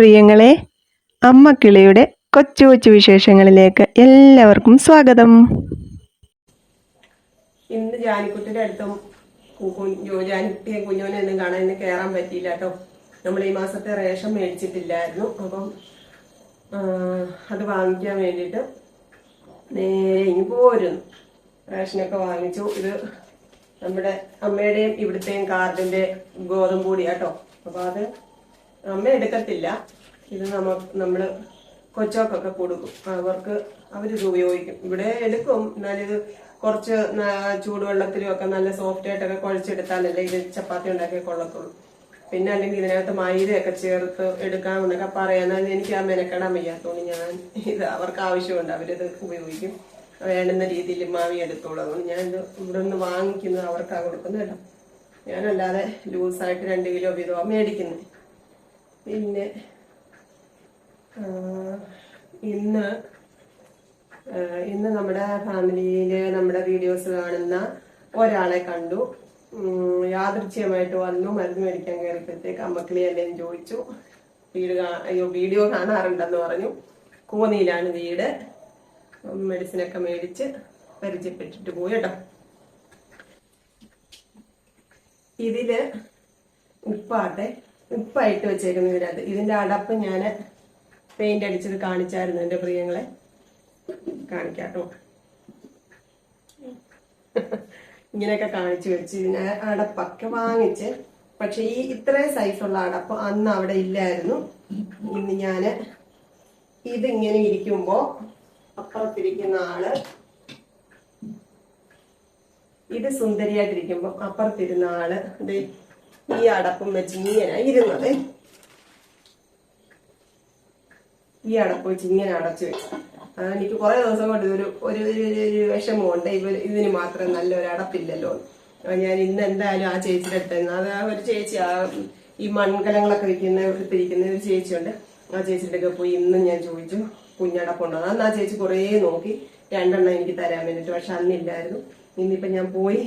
പ്രിയങ്ങളെ, അമ്മക്കിളിയുടെ കൊച്ചു കൊച്ചു വിശേഷങ്ങളിലേക്ക് എല്ലാവർക്കും സ്വാഗതം. ഇന്ന് ജാനിക്കുട്ടിയുടെ അടുത്തും ജാനിക്കുട്ടിയെ കുഞ്ഞോനെ ഒന്നും കാണാൻ ഇന്ന് കയറാൻ പറ്റിയില്ല കേട്ടോ. നമ്മൾ ഈ മാസത്തെ റേഷൻ മേടിച്ചിട്ടില്ലായിരുന്നു. അപ്പം അത് വാങ്ങിക്കാൻ വേണ്ടിയിട്ട് നേരെ ഇനി പോരുന്നു. റേഷനൊക്കെ വാങ്ങിച്ചു. ഇത് നമ്മുടെ അമ്മയുടെയും ഇവിടുത്തെയും കാർഡിന്റെ ഗോതമ്പ് പൊടിയാട്ടോ. അപ്പൊ അത് അമ്മ എടുക്കത്തില്ല. ഇത് നമ്മള് കൊച്ചോക്കൊക്കെ കൊടുക്കും. അവരിത് ഉപയോഗിക്കും. ഇവിടെ എടുക്കും. എന്നാലിത് കുറച്ച് ചൂടുവെള്ളത്തിലും ഒക്കെ നല്ല സോഫ്റ്റ് ആയിട്ടൊക്കെ കുഴച്ചെടുത്താലല്ലേ ഇത് ചപ്പാത്തി ഉണ്ടാക്കിയ കൊള്ളത്തുള്ളൂ. പിന്നെ അല്ലെങ്കിൽ ഇതിനകത്ത് മൈദയൊക്കെ ചേർത്ത് എടുക്കാമെന്നൊക്കെ പറയാം. എന്നാൽ എനിക്ക് ആ മെനക്കെടാൻ വയ്യാത്തോണ്ട് ഞാൻ ഇത് അവർക്ക് ആവശ്യമുണ്ട്, അവരിത് ഉപയോഗിക്കും. വേണ്ടുന്ന രീതിയിൽ മാവി എടുത്തോളൂ. അതുകൊണ്ട് ഞാൻ ഇത് ഇവിടെ നിന്ന് വാങ്ങിക്കുന്നത് അവർക്കാണ് കൊടുക്കുന്നത് കേട്ടോ. ഞാനല്ലാതെ ലൂസായിട്ട് 2 കിലോ വീതമാണ് മേടിക്കുന്നത്. പിന്നെ ഇന്ന് നമ്മുടെ ഫാമിലിയില് നമ്മുടെ വീഡിയോസ് കാണുന്ന ഒരാളെ കണ്ടു. യാദൃച്ഛ്യമായിട്ട് വന്നു. മരുന്ന് മേടിക്കാൻ കയറിയപ്പോഴത്തേക്ക് അമ്മക്കിളി എല്ലാം ചോദിച്ചു. വീഡിയോ കാണാറുണ്ടെന്ന് പറഞ്ഞു. കോന്നിയിലാണ് വീട്. മെഡിസിനൊക്കെ മേടിച്ച് പരിചയപ്പെട്ടിട്ട് പോയി കേട്ടോ. ഇതില് ഉപ്പായിട്ട് വെച്ചേക്കുന്ന ഇതിനകത്ത് ഇതിന്റെ അടപ്പ് ഞാൻ പെയിന്റ് അടിച്ചത് കാണിച്ചായിരുന്നു എന്റെ പ്രിയങ്ങളെ. കാണിക്കാട്ടോ. ഇങ്ങനെയൊക്കെ കാണിച്ചു വെച്ച് ഇതിനെ അടപ്പൊക്കെ വാങ്ങിച്ച്. പക്ഷെ ഈ ഇത്രയും സൈസുള്ള അടപ്പ് അന്ന് അവിടെ ഇല്ലായിരുന്നു. ഇന്ന് ഞാന് ഇതിങ്ങനെ ഇരിക്കുമ്പോ അപ്പുറത്തിരിക്കുന്ന ആള് ഇത് സുന്ദരിയായിട്ടിരിക്കുമ്പോ അപ്പുറത്തിരുന്ന ആള് ഈ അടപ്പും വെച്ച് ഇങ്ങനെ ഇരുന്നത്. ഈ അടപ്പ് വെച്ച് ഇങ്ങനെ അടച്ചു വെച്ചു. എനിക്ക് കുറെ ദിവസം കൊണ്ട് ഒരു വിഷമമുണ്ട്. ഇതിന് മാത്രം നല്ലൊരു അടപ്പില്ലല്ലോ. ഞാൻ ഇന്ന് എന്തായാലും ആ ചേച്ചിയുടെ അടുത്തായിരുന്നു. അത് ഒരു ചേച്ചി ഈ മൺകലങ്ങളൊക്കെ എടുത്തിരിക്കുന്ന ഒരു ചേച്ചിയുണ്ട്. ആ ചേച്ചിയുടെ ഒക്കെ പോയി ഇന്ന് ഞാൻ ചോദിച്ചു കുഞ്ഞടപ്പുണ്ടോ. അന്ന് ആ ചേച്ചി കുറേ നോക്കി 2 എണ്ണം എനിക്ക് തരാൻ വേണ്ടിട്ട്. പക്ഷെ അന്നില്ലായിരുന്നു. ഇന്നിപ്പൊ ഞാൻ പോയി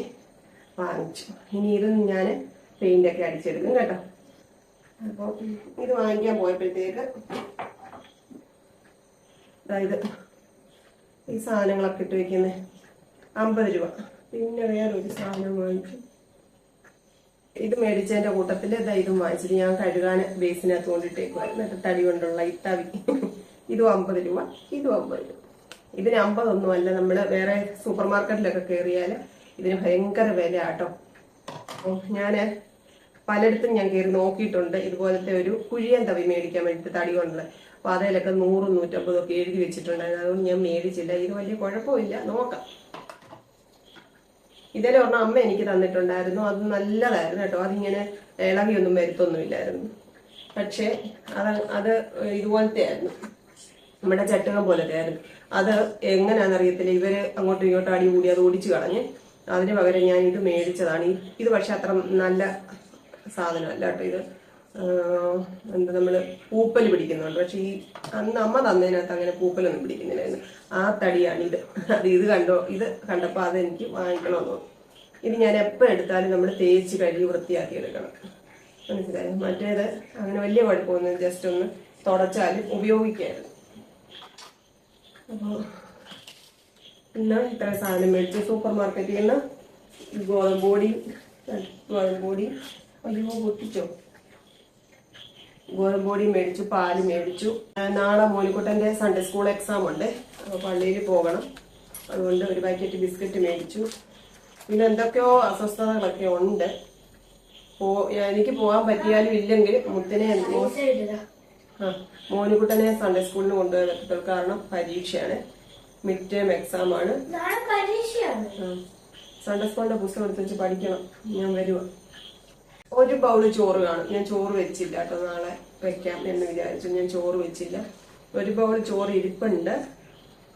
വാങ്ങിച്ചു. ഇനി ഇത് ഞാൻ പെയിന്റ് ഒക്കെ അടിച്ചെടുക്കും കേട്ടോ. അപ്പൊ ഇത് വാങ്ങിക്കാൻ പോയപ്പോഴത്തേക്ക് അതായത് ഈ സാധനങ്ങളൊക്കെ ഇട്ട് വെക്കുന്നത് 50 രൂപ. പിന്നെ വേറൊരു സാധനം വാങ്ങിച്ചു. ഇത് മേടിച്ചതിന്റെ കൂട്ടത്തില് ഇതും വാങ്ങിച്ചിട്ട് ഞാൻ കഴുകാൻ ബേസിനകത്ത് കൊണ്ടിട്ടേക്കുമായിരുന്നു. തടി കൊണ്ടുള്ള ഇത്തവി. ഇതും 50 രൂപ, ഇതും 50 രൂപ. ഇതിന് 50 ഒന്നുമല്ല. നമ്മള് വേറെ സൂപ്പർ മാർക്കറ്റിലൊക്കെ കയറിയാല് ഇതിന് ഭയങ്കര വില ആട്ടോ. ഞാന് പലയിടത്തും ഞാൻ കയറി നോക്കിയിട്ടുണ്ട്. ഇതുപോലത്തെ ഒരു കുഴിയൻ തവി മേടിക്കാൻ വേണ്ടിട്ട് തടി കൊണ്ടുള്ള. അപ്പൊ അതിലൊക്കെ 100, 150 ഒക്കെ എഴുതി വെച്ചിട്ടുണ്ടായിരുന്നു. അതുകൊണ്ട് ഞാൻ മേടിച്ചില്ല. ഇത് വലിയ കുഴപ്പമില്ല, നോക്കാം. ഇതിലെ ഒരെണ്ണം അമ്മ എനിക്ക് തന്നിട്ടുണ്ടായിരുന്നു. അത് നല്ലതായിരുന്നു കേട്ടോ. അതിങ്ങനെ ഇളകിയൊന്നും വരുത്തൊന്നുമില്ലായിരുന്നു. പക്ഷെ അത് ഇതുപോലത്തെ ആയിരുന്നു. നമ്മുടെ ചട്ടുകം പോലത്തെ ആയിരുന്നു. അത് എങ്ങനെയാണെന്നറിയത്തില്ല. ഇവര് അങ്ങോട്ടും ഇങ്ങോട്ടും അടി കൂടി അത് ഓടിച്ചു കളഞ്ഞ്. അതിന് പകരം ഞാൻ ഇത് മേടിച്ചതാണ്. ഇത് പക്ഷെ അത്ര നല്ല സാധനമല്ല കേട്ടോ. ഇത് നമ്മള് പൂപ്പൽ പിടിക്കുന്നുണ്ട്. പക്ഷെ ഈ അന്ന് അമ്മ തന്നതിനകത്ത് അങ്ങനെ പൂപ്പലൊന്നും പിടിക്കുന്നില്ലായിരുന്നു. ആ തടിയാണ് ഇത്. ഇത് കണ്ടപ്പോ അതെനിക്ക് വാങ്ങിക്കണമെന്ന് തോന്നി. ഇത് ഞാൻ എപ്പോൾ എടുത്താലും നമ്മൾ തേച്ച് കഴുകി വൃത്തിയാക്കി എടുക്കണം. മനസ്സിലായോ? മറ്റേത് അങ്ങനെ വലിയ കുഴപ്പമൊന്നും ജസ്റ്റ് ഒന്ന് തുടച്ചാലും ഉപയോഗിക്കായിരുന്നു. അപ്പോൾ ഇന്ന് ഇത്ര സാധനം മേടിച്ചു. സൂപ്പർ മാർക്കറ്റിൽ നിന്ന് ഗോതമ്പ് പൊടി അയ്യോ പൊട്ടിച്ചോ. ഗോതമ്പ് പൊടി മേടിച്ചു, പാല് മേടിച്ചു. നാളെ മോനിക്കുട്ടന്റെ സൺഡേ സ്കൂൾ എക്സാം ഉണ്ട്. അപ്പോൾ പള്ളിയിൽ പോകണം. അതുകൊണ്ട് ഒരു പാക്കറ്റ് ബിസ്ക്കറ്റ് മേടിച്ചു. പിന്നെ എന്തൊക്കെയോ അസ്വസ്ഥതകളൊക്കെ ഉണ്ട്. എനിക്ക് പോകാൻ പറ്റിയാലും ഇല്ലെങ്കിൽ മോനിക്കുട്ടനെ സൺഡേ സ്കൂളിന് കൊണ്ടുപോയി പറ്റത്തുള്ളൂ. കാരണം പരീക്ഷയാണ്, മിഡ് ടേം എക്സാം ആണ്. സൺഡേ സ്കൂളിന്റെ പുസ്തകം എടുത്ത് വെച്ച് പഠിക്കണം. ഞാൻ വരുവാ. ഒരു ബൗള് ചോറ് കാണും. ഞാൻ ചോറ് വെച്ചില്ല കേട്ടോ. നാളെ വെക്കാം എന്ന് വിചാരിച്ചു. ഞാൻ ചോറ് വെച്ചില്ല. ഒരു ബൗൾ ചോറ് ഇരിപ്പുണ്ട്.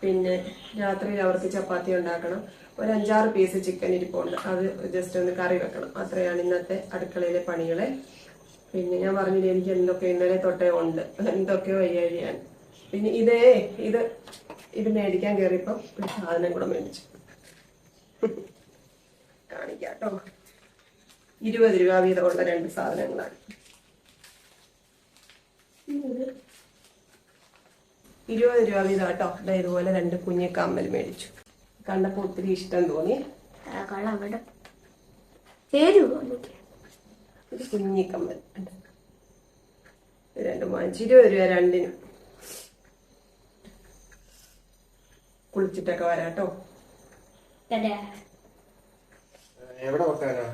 പിന്നെ രാത്രിയിൽ അവർക്ക് ചപ്പാത്തി ഉണ്ടാക്കണം. ഒരു 5-6 പീസ് ചിക്കൻ ഇരിപ്പുണ്ട്. അത് ജസ്റ്റ് ഒന്ന് കറി വെക്കണം. അത്രയാണ് ഇന്നത്തെ അടുക്കളയിലെ പണികളെ. പിന്നെ ഞാൻ പറഞ്ഞില്ലേ, എനിക്ക് എന്തൊക്കെ ഇന്നലെ തൊട്ടേ ഉണ്ട്, എന്തൊക്കെയോ വയ്യാഴിയാണ്. പിന്നെ ഇത് മേടിക്കാൻ കയറിയപ്പോ ഒരു സാധനം കൂടെ മേടിച്ചു. കാണിക്കാട്ടോ. 20 രൂപ വീതമുള്ള 2 സാധനങ്ങളാണ്. 20 രൂപ വീതം കേട്ടോ. ഇതുപോലെ 2 കുഞ്ഞി കമ്മൽ മേടിച്ചു. കണ്ടപ്പോ ഒത്തിരി ഇഷ്ടം തോന്നി. ഒരു കുഞ്ഞി കമ്മൽ 2 വാങ്ങിച്ചു. 20 രൂപ രണ്ടിനും. കുളിച്ചിട്ടൊക്കെ വരാട്ടോ. എവിടെ വെക്കാനാ?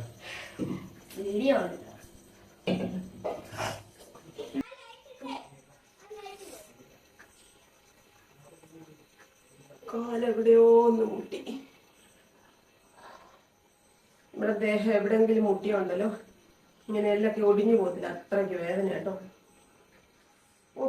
കാലെവിടെയോ ഒന്ന് മുട്ടി. ഇവിടെ ദേഹം എവിടെയെങ്കിലും മുട്ടിയുണ്ടല്ലോ, ഇങ്ങനെ എല്ലൊക്കെ ഒടിഞ്ഞു പോകത്തില്ല, അത്രയ്ക്ക് വേദന കേട്ടോ. ഓ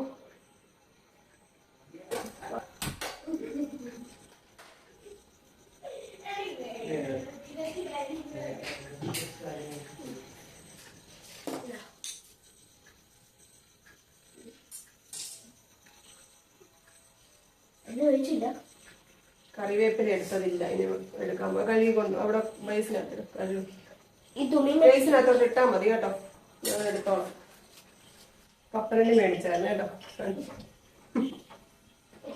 കറിവേപ്പില എടുത്തതില്ല, ഇനി എടുക്കാൻ കഴുകി കൊണ്ട് അവിടെ ബേസിനകത്ത് കഴുകി ബേസിനകത്തോട്ട് ഇട്ടാ മതി കേട്ടോ. ഞാൻ എടുത്തോളാം. കപ്പലണ്ടി മേടിച്ചായിരുന്നു കേട്ടോ.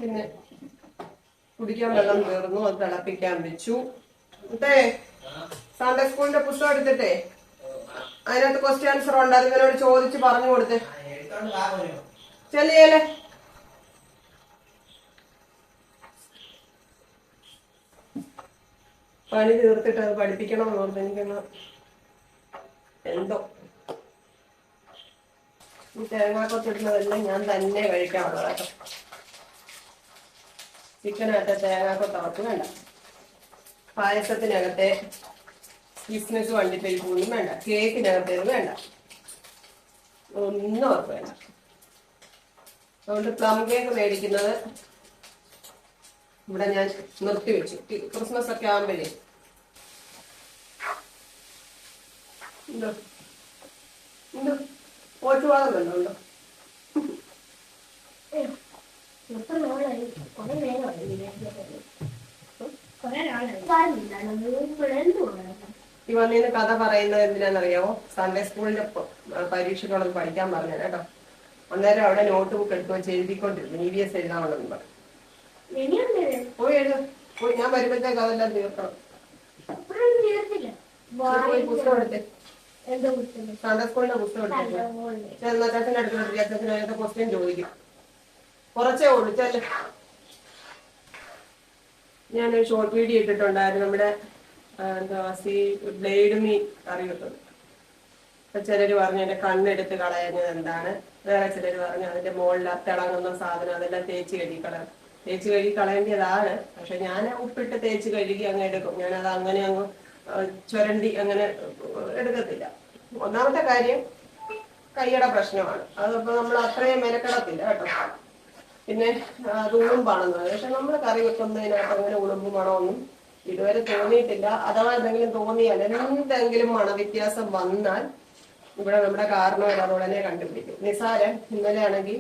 പിന്നെ കുടിക്കാൻ വെള്ളം തീർന്നു, അത് തിളപ്പിക്കാൻ വെച്ചു. സൺഡേ സ്കൂളിന്റെ പുസ്തകം എടുത്തിട്ടേ അതിനകത്ത് ക്വസ്റ്റ്യൻ ആൻസർ ഉണ്ട്, അത് ഇവരോട് ചോദിച്ച് പറഞ്ഞു കൊടുത്തേ. ചെല്ലിയല്ലേ പണി തീർത്തിട്ട് അത് പഠിപ്പിക്കണമെന്ന് ഓർത്ത് എനിക്കൊന്ന് എന്തോ. ഈ തേങ്ങാക്കൊത്തിടുന്നതെല്ലാം ഞാൻ തന്നെ കഴിക്കാറുള്ളത് കേട്ടോ. ചിക്കനകത്തെ തേങ്ങാക്കൊത്ത് അവർക്ക് വേണ്ട, പായസത്തിനകത്തെ ബിസിനസ് വണ്ടിപ്പരിപ്പൊന്നും വേണ്ട, കേക്കിനകത്തേത് വേണ്ട, ഒന്നും അവർക്ക് വേണ്ട. അതുകൊണ്ട് പ്ലം കേക്ക് മേടിക്കുന്നത് ഇവിടെ ഞാൻ നിർത്തിവെച്ചു. ക്രിസ്മസ് ഒക്കെ ആകുമ്പോഴേ എന്തോ എന്തോ ഓച്ചുവാദം വല്ലതുണ്ടോ? ഈ വന്നീന്ന് കഥ പറയുന്നത് എന്തിനാണെന്നറിയാവോ? സൺഡേ സ്കൂളിന്റെ പരീക്ഷകളൊന്നും പഠിക്കാൻ പറഞ്ഞു കേട്ടോ. അന്നേരം അവിടെ നോട്ട് ബുക്ക് എടുത്ത് വെച്ച് എഴുതിക്കൊണ്ടിരുന്നു. EVS എഴുതാമെന്ന് പറഞ്ഞു. പോയി എഴുതും. പോയി ഞാൻ വരുമ്പോഴത്തേക്ക് അതെല്ലാം തീർക്കണം. പോയി പുസ്തകം എടുത്തേ. സൺഡേ സ്കൂളിന്റെ പുസ്തകം എടുത്തേ. അച്ഛൻ്റെ അടുത്ത് അച്ഛന് അതിന്റെ ക്വസ്റ്റ്യൻ ചോദിക്കും. കുറച്ചേ ഉള്ളൂ. ചെല്ലേ, ഞാനൊരു ഷോർട്ട് വീഡിയോ ഇട്ടിട്ടുണ്ടായിരുന്നു. നമ്മുടെ എന്താ ബ്ലേഡ് മീ കറി കിട്ടുന്നത്. അപ്പൊ ചിലര് പറഞ്ഞു എന്റെ കണ്ണെടുത്ത് കളയുന്നത് എന്താണ്, വേറെ ചിലര് പറഞ്ഞു അതിന്റെ മുകളിൽ തിളങ്ങുന്ന സാധനം അതെല്ലാം തേച്ച് കഴുകി കളയേണ്ടതാണ്. പക്ഷെ ഞാൻ ഉപ്പിട്ട് തേച്ച് കഴുകി അങ്ങ് എടുക്കും. ഞാനത് അങ്ങനെ അങ്ങ് ചുരണ്ടി അങ്ങനെ എടുക്കത്തില്ല. ഒന്നാമത്തെ കാര്യം കൈയുടെ പ്രശ്നമാണ്. അതിപ്പോ നമ്മൾ അത്രയും മെനക്കെടത്തില്ല കേട്ടോ. പിന്നെ അത് ഉളുമ്പാണെന്ന്, പക്ഷെ നമ്മൾ കറി വെക്കുന്നതിനകത്ത് അങ്ങനെ ഉളുമ്പ് മണമൊന്നും ഇതുവരെ തോന്നിയിട്ടില്ല. അഥവാ എന്തെങ്കിലും തോന്നിയാൽ, എന്തെങ്കിലും മണവ്യത്യാസം വന്നാൽ ഇവിടെ നമ്മുടെ കാരണവർ ഉടനെ കണ്ടുപിടിക്കും. നിസാരം ഇന്നലെ ആണെങ്കിൽ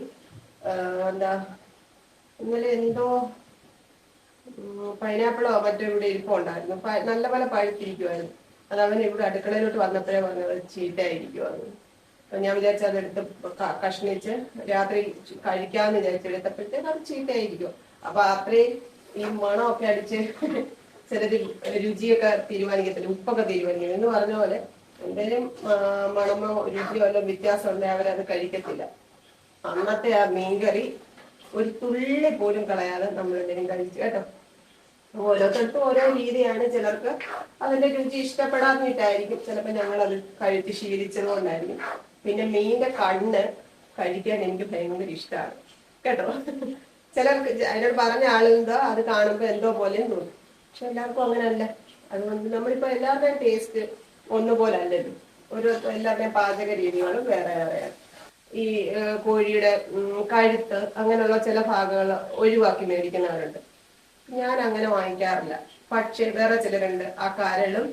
ഇന്നലെ എന്തോ പൈനാപ്പിളോ മറ്റോ ഇവിടെ ഇരിപ്പുണ്ടായിരുന്നു. നല്ല പോലെ പഴുത്തിരിക്കുമായിരുന്നു. അത് അവൻ ഇവിടെ അടുക്കളയിലോട്ട് വന്നപ്പോഴേ പറഞ്ഞത് ചീത്തയായിരിക്കുമായിരുന്നു. ഞാൻ വിചാരിച്ച അതെടുത്ത് കഷ്ണിച്ച് രാത്രി കഴിക്കാന്ന് വിചാരിച്ചെടുത്തപ്പോഴത്തേക്ക് അത് ചീത്തയായിരിക്കും. അപ്പൊ അത്രയും ഈ മണമൊക്കെ അടിച്ച് ചിലര് രുചിയൊക്കെ തീരുമാനിക്കത്തില്ല, ഉപ്പൊക്കെ തീരുമാനിക്കും എന്ന് പറഞ്ഞ പോലെ എന്തെങ്കിലും മണമോ രുചിയോ എല്ലാം വ്യത്യാസം ഉണ്ടെങ്കിൽ അവരത് കഴിക്കത്തില്ല. അന്നത്തെ ആ മീൻകറി ഒരു തുള്ളി പോലും കളയാതെ നമ്മൾ എന്തെങ്കിലും കഴിച്ചു കേട്ടോ. ഓരോരുത്തർക്കും ഓരോ രീതിയാണ്. ചിലർക്ക് അതിന്റെ രുചി ഇഷ്ടപ്പെടാഞ്ഞിട്ടായിരിക്കും, ചിലപ്പോൾ ഞങ്ങളത് കഴിച്ച് ശീലിച്ചത് കൊണ്ടായിരിക്കും. പിന്നെ മീനിന്റെ കണ്ണ് കഴിക്കാൻ എനിക്ക് ഭയങ്കര ഇഷ്ടമാണ് കേട്ടോ. ചിലർക്ക് അതിനോട് പറഞ്ഞ ആളെന്തോ അത് കാണുമ്പോൾ എന്തോ പോലെയും തോന്നും. പക്ഷെ എല്ലാവർക്കും അങ്ങനെയല്ല. അതുകൊണ്ട് നമ്മളിപ്പോ എല്ലാവരുടെയും ടേസ്റ്റ് ഒന്നുപോലെ അല്ലല്ലോ. എല്ലാവരുടെയും പാചക രീതികളും വേറെ വേറെയാണ്. ഈ കോഴിയുടെ കഴുത്ത് അങ്ങനെയുള്ള ചില ഭാഗങ്ങൾ ഒഴിവാക്കി മേടിക്കുന്നവരുണ്ട്. ഞാൻ അങ്ങനെ വാങ്ങിക്കാറില്ല. പക്ഷെ വേറെ ചിലരുണ്ട് ആ കരളും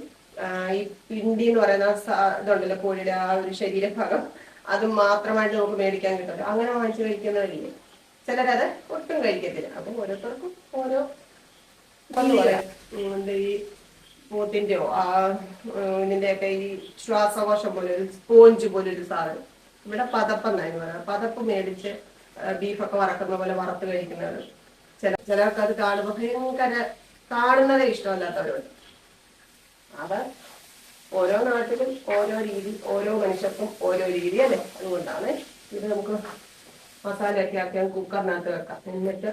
ഈ പിണ്ടി എന്ന് പറയുന്ന ഇതുണ്ടല്ലോ കോഴിയുടെ ആ ഒരു ശരീരഭാഗം, അത് മാത്രമായിട്ട് നമുക്ക് മേടിക്കാൻ കിട്ടുമല്ലോ. അങ്ങനെ വാങ്ങിച്ചു കഴിക്കുന്നവരില്ലേ. ചിലരത് ഒട്ടും കഴിക്കത്തില്ല. അപ്പൊ ഓരോരുത്തർക്കും ഓരോ പറയാം. ഈ പോത്തിന്റെയോ ഇതിന്റെയൊക്കെ ഈ ശ്വാസകോശം പോലെ ഒരു സ്പോഞ്ച് പോലെ ഒരു സാധനം ഇവിടെ പതപ്പെന്നായിരുന്നു പറയുന്നത്. പതപ്പ് മേടിച്ച് ബീഫൊക്കെ വറക്കുന്ന പോലെ വറുത്ത് കഴിക്കുന്നത്. ചിലർക്ക് അത് കാണുമ്പോൾ ഭയങ്കര കാണുന്നതേ ഇഷ്ടമല്ലാത്തവരുണ്ട്. അത് ഓരോ നാട്ടിലും ഓരോ രീതി, ഓരോ മനുഷ്യർക്കും ഓരോ രീതി അല്ലേ. അതുകൊണ്ടാണ് ഇത് നമുക്ക് മസാലയൊക്കെ ആക്കി കുക്കറിനകത്ത് വെക്കാം. എന്നിട്ട്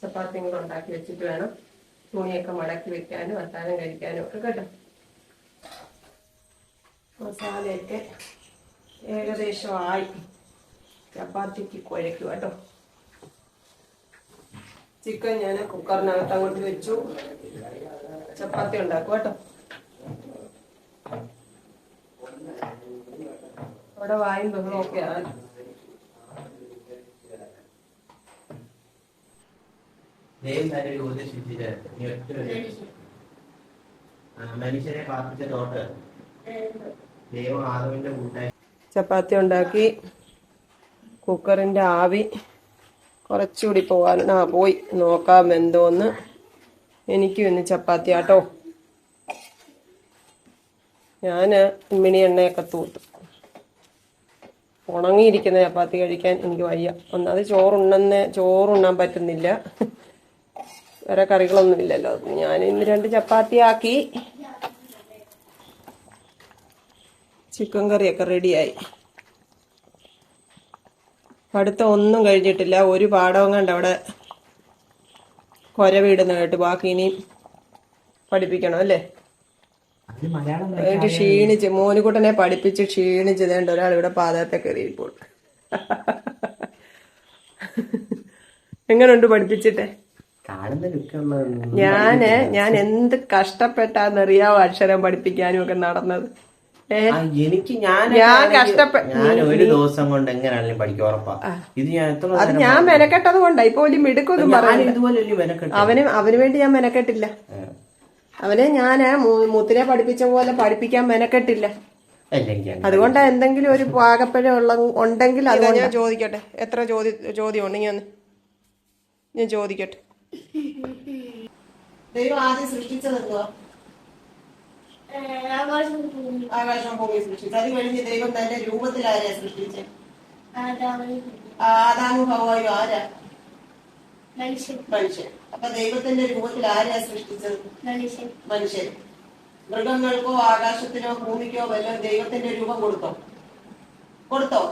ചപ്പാത്തി കൂടെ ഉണ്ടാക്കി വെച്ചിട്ട് വേണം തുണിയൊക്കെ മടക്കി വെക്കാനും അത്താഴം കഴിക്കാനും ഒക്കെ കേട്ടോ. മസാലയൊക്കെ ഏകദേശം ആയി. ചപ്പാത്തിക്ക് കുഴയ്ക്കും കേട്ടോ. ചിക്കൻ ഞാൻ കുക്കറിനകത്ത് അങ്ങോട്ട് വെച്ചു. ചപ്പാത്തി ഉണ്ടാക്കും കേട്ടോ. അവിടെ വായും ബഹളവും ഒക്കെയാണ്. മനുഷ്യരെ പാർപ്പിച്ച തോട്ട് ദൈവം ആദമിന്റെ കൂട്ടായി. ചപ്പാത്തി ഉണ്ടാക്കി. കുക്കറിന്റെ ആവി കുറച്ചുകൂടി പോയി നോക്കാം എന്തോന്ന്. എനിക്കും ഇന്ന് ചപ്പാത്തി ആട്ടോ. ഞാന് മിനി എണ്ണയൊക്കെ തൂത്തു. ഉണങ്ങിയിരിക്കുന്ന ചപ്പാത്തി കഴിക്കാൻ എനിക്ക് വയ്യ. ഒന്നാമത് ചോറുണ്ണാൻ പറ്റുന്നില്ല. വേറെ കറികളൊന്നും ഇല്ലല്ലോ. ഞാൻ ഇന്ന് 2 ചപ്പാത്തി ആക്കി. ചിക്കൻ കറിയൊക്കെ റെഡിയായി. പഠിത്തം ഒന്നും കഴിഞ്ഞിട്ടില്ല. ഒരു പാഠവും കണ്ട് അവിടെ കൊരവിടുന്ന കേട്ട്. ബാക്കി ഇനി പഠിപ്പിക്കണം അല്ലേ. എനിക്ക് ക്ഷീണിച്ച് മോനുകുട്ടനെ പഠിപ്പിച്ച് ക്ഷീണിച്ചതേണ്ട ഒരാൾ ഇവിടെ പാദത്തെ കയറിയപ്പോൾ. എങ്ങനെയുണ്ട് പഠിപ്പിച്ചിട്ടെ? ഞാൻ എന്ത് കഷ്ടപ്പെട്ടാന്നറിയാവോ അക്ഷരം പഠിപ്പിക്കാനും ഒക്കെ നടന്നത്. ഞാൻ ഒരു ദിവസം കൊണ്ട് എങ്ങനെയാണെങ്കിലും പഠിക്കും ഉറപ്പാ. ഇത് അത് ഞാൻ മെനക്കെട്ടത് കൊണ്ടാ. ഇപ്പൊ വലിയ മിടുക്കൊന്നും പറഞ്ഞു. അവന് വേണ്ടി ഞാൻ മെനക്കെട്ടില്ല. അവനെ ഞാൻ മുത്തിനെ പഠിപ്പിച്ച പോലെ പഠിപ്പിക്കാൻ മെനക്കെട്ടില്ല. അതുകൊണ്ടാ എന്തെങ്കിലും ഒരു പാകപ്പഴം ഉണ്ടെങ്കിൽ അത് ഞാൻ ചോദിക്കട്ടെ. എത്ര ചോദ്യം ഉണ്ടെങ്കിൽ ഒന്ന് ഞാൻ ചോദിക്കട്ടെ. ദൈവം ആദ്യം സൃഷ്ടിച്ചതെന്തുവാ? ആകാശം ഭൂമി സൃഷ്ടിച്ചു. അത് കഴിഞ്ഞ് ദൈവം തന്റെ രൂപത്തിൽ ആരെയാ സൃഷ്ടിച്ചത്? ആദാമും ഹവ്വായും ആരാ? മനുഷ്യൻ. അപ്പൊ ദൈവത്തിന്റെ രൂപത്തിൽ ആരെയാ സൃഷ്ടിച്ചത്? മനുഷ്യൻ. മൃഗങ്ങൾക്കോ ആകാശത്തിനോ ഭൂമിക്കോ വല്ലതും ദൈവത്തിന്റെ രൂപം കൊടുത്തോ?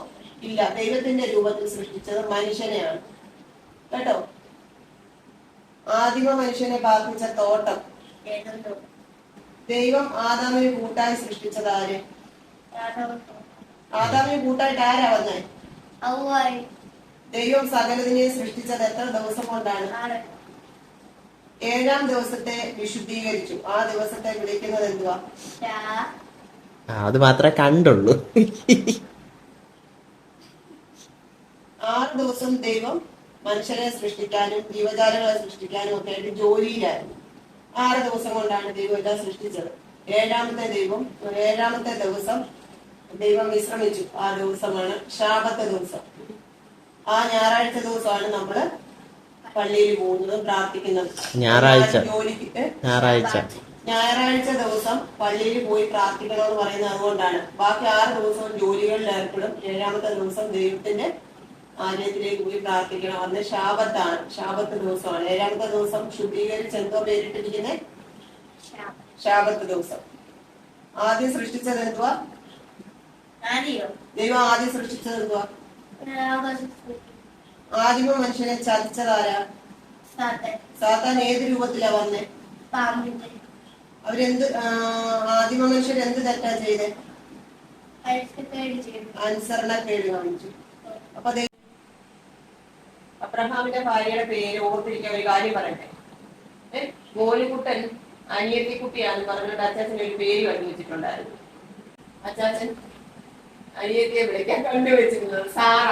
ഇല്ല. ദൈവത്തിന്റെ രൂപത്തിൽ സൃഷ്ടിച്ചത് മനുഷ്യനെയാണ് കേട്ടോ. ആദിമ മനുഷ്യനെ ബാധിച്ച തോട്ടം ദൈവം ആദാമിന് കൂട്ടായി സൃഷ്ടിച്ചത് ആര്? ആദാമിന് കൂട്ടായിട്ട് ആരാ വന്നേ? ദൈവം സകലതിനെയും സൃഷ്ടിച്ചത് എത്ര ദിവസം കൊണ്ടാണ്? 7-ാം ദിവസത്തെ വിശുദ്ധീകരിച്ചു. ആ ദിവസത്തെ വിളിക്കുന്നത് എന്തുവാ? അത് മാത്രമേ കണ്ടുള്ളൂ. 6 ദിവസം ദൈവം മനുഷ്യരെ സൃഷ്ടിക്കാനും ജീവജാലങ്ങളെ സൃഷ്ടിക്കാനും ഒക്കെ ആയിട്ട് ജോലിയിലായിരുന്നു. 6 ദിവസം കൊണ്ടാണ് ദൈവം എല്ലാം സൃഷ്ടിച്ചത്. 7-ാമത്തെ ദിവസം ദൈവം വിശ്രമിച്ചു. ആ ദിവസമാണ് ശാബത്ത് ദിവസം. ആ ഞായറാഴ്ച ദിവസമാണ് നമ്മള് പള്ളിയിൽ പോകുന്നതും പ്രാർത്ഥിക്കുന്നതും. ഞായറാഴ്ച ദിവസം പള്ളിയിൽ പോയി പ്രാർത്ഥിക്കണമെന്ന് പറയുന്നത് അതുകൊണ്ടാണ്. ബാക്കി 6 ദിവസവും ജോലികളിൽ ഏർപ്പെടും. 7-ാമത്തെ ദിവസം ദൈവത്തിന്റെ ആലയത്തിലേക്ക് പോയി പ്രാർത്ഥിക്കണം. അന്ന് ശാബത്താണ്. ശാബത്ത് ദിവസമാണ്. 7-ാമത്തെ ദിവസം ശുദ്ധീകരിച്ച് എന്തോ പേരിട്ടിരിക്കുന്നത്? ശാബത്ത് ദിവസം. ആദ്യം സൃഷ്ടിച്ചത് എന്തുവാ? ദൈവം ആദ്യം സൃഷ്ടിച്ചത് എന്തുവാ? ആദിമ മനുഷ്യനെ ചതിച്ചതാരാ? സാത്താൻ. ഏത് രൂപത്തിലാ വന്നേ? ആദിമ മനുഷ്യർ എന്ത് തെറ്റാ ചെയ്തേ? അനുസരണക്കേട് കാണിച്ചു. അപ്പൊ അബ്രഹാമിന്റെ ഭാര്യയുടെ പേര് ഓർത്തിരിക്കാൻ ഒരു കാര്യം പറയട്ടെ. മോനുകുട്ടൻ അനിയത്തിക്കുട്ടിയാന്ന് പറഞ്ഞിട്ട് അച്ചാച്ചൻ ഒരു പേര് കണ്ടുവച്ചിട്ടുണ്ടായിരുന്നു. അച്ചാച്ചൻ അനിയത്തിയെ വിളിക്കാൻ കണ്ടുവച്ചിരുന്നത് സാറ.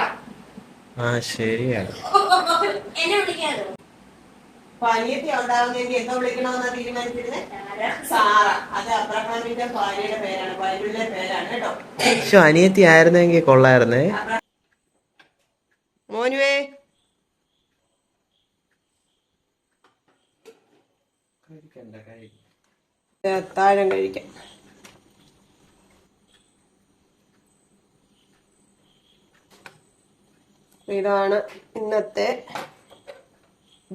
ശരിയാണ്. അപ്പൊ അനിയത്തി ഉണ്ടാവുന്നെങ്കിൽ എന്തോ വിളിക്കണമെന്നാ തീരുമാനിച്ചിരുന്നത്? സാറ. അത് അബ്രഹാമിന്റെ ഭാര്യയുടെ പേരാണ്, ബൈബിളിലെ പേരാണ് കേട്ടോ. അനിയത്തി ആയിരുന്നെങ്കിൽ കൊള്ളായിരുന്നേ. മോനുവേ അത്താഴം കഴിക്കാം. ഇതാണ് ഇന്നത്തെ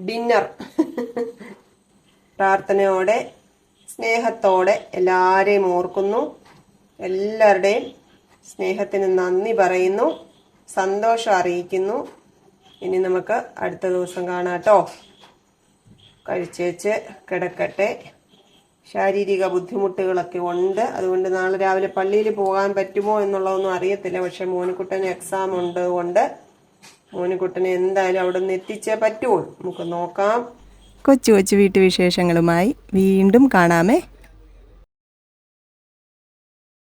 ഡിന്നർ. പ്രാർത്ഥനയോടെ സ്നേഹത്തോടെ എല്ലാവരെയും ഓർക്കുന്നു. എല്ലാവരുടെയും സ്നേഹത്തിന് നന്ദി പറയുന്നു, സന്തോഷം അറിയിക്കുന്നു. ഇനി നമുക്ക് അടുത്ത ദിവസം കാണാട്ടോ. കഴിച്ചേച്ച് കിടക്കട്ടെ. ശാരീരിക ബുദ്ധിമുട്ടുകളൊക്കെ ഉണ്ട്, അതുകൊണ്ട് നാളെ രാവിലെ പള്ളിയിൽ പോകാൻ പറ്റുമോ എന്നുള്ളതൊന്നും അറിയത്തില്ല. പക്ഷെ മോനിക്കുട്ടന് എക്സാം ഉണ്ട് കൊണ്ട് മോനിക്കുട്ടനെ എന്തായാലും അവിടെ നിന്ന് എത്തിച്ചേ പറ്റുള്ളൂ. നമുക്ക് നോക്കാം. കൊച്ചു കൊച്ചു വീട്ടുവിശേഷങ്ങളുമായി വീണ്ടും കാണാമേ.